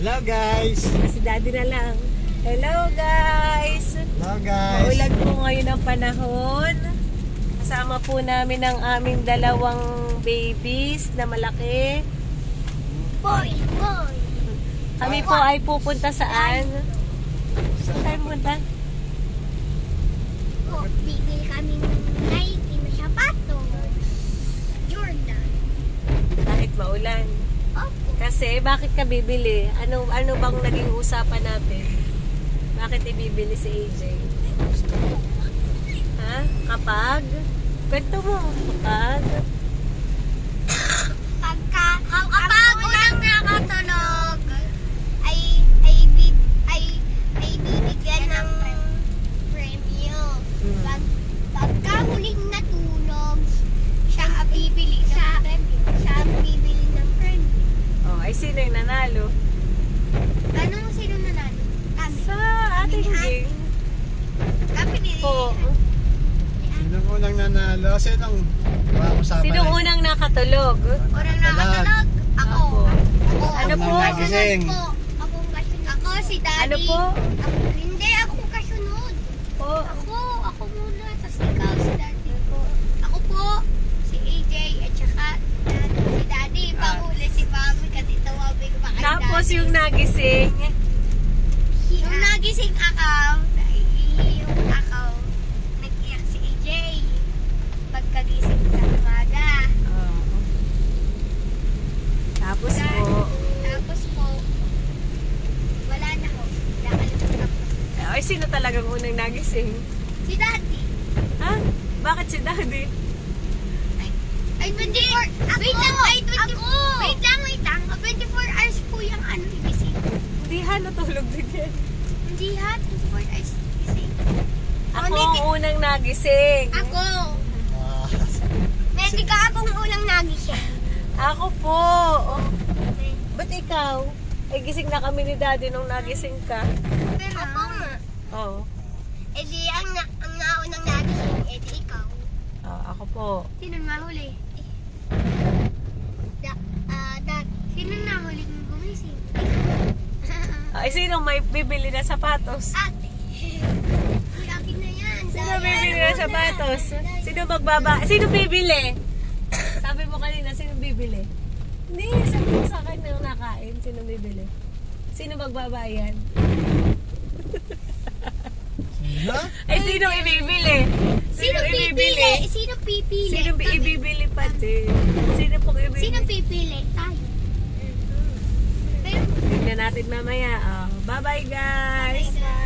Hello guys! Si Daddy na lang. Hello guys! Hello guys! Maulan po ngayon ang panahon. Kasama po namin ang aming dalawang babies na malaki. Boy! Kami po ay pupunta saan? Saan tayo pupunta? Bibili kami ng Nike na sapatos. Jordan. Kahit maulan. Opo. Kasi bakit ka bibili? Ano bang naging usapan natin? Bakit ibibili si AJ? Ha? Kapag? Kwento mo. Kapag? Kapag unang nakatulog, ay bibigyan ng premyo. Pagka huling natulog, siya ang bibili ng premyo. Oh, ay sino yung nanalo? Anong sino nanalo? Kami. Sa ating game. Kami ni Po. Sinong unang nanalo? Sinong usapan Sino unang nakatulog? Unang nakatulog, ako. Ano po? Nagising. Ako si Daddy. Ano po? Hindi, ako kasunod. Po. Ako muna, tapos ikaw si Daddy. Ako po, si AJ, at saka si Daddy. Pahuli si Mami kasi tawagin pa kay Tapos Daddy. yung nagising. Yung nagising ako, nag-iyak si AJ. Pagkagising sa umaga. Oh. Tapos po. Tapos po, wala na ho. Nakalimutan ko. Ay, sino talagang unang nagising? Si Daddy. Ha? Bakit si Daddy? Ay, 24. Wait lang, wait lang. 24 hours po yung igising. Hindi ha, natulog din yan. Hindi ha, 24 hours igising. Ako ang unang nagising. Ako. Hindi ka akong unang nagising. Ako po. Ba't ikaw? Ay, gising na kami ni Daddy nung nagising ka. Pero, ako nga. Oo. Eh di, ang naunang nagising, eh di ikaw. Ako po. Sino nahuli? Sino nahuli kong gumising? Ay, sino may bibili na sapatos? Ate. Si akin na yan. Sino bibili na sapatos? Sino Sino bibili? Sabi mo kanina, sino bibili? Hindi, sabi mo sa akin na nakain. Sino bibili? Sino magbabayan? Sino? Ay, sino ibibili? Sino pipili? Sino pipili? Sino ibibili pati? Sino pong ibibili? Sino pipili? Tayo. Pero, Tignan natin mamaya. Bye-bye, guys! bye.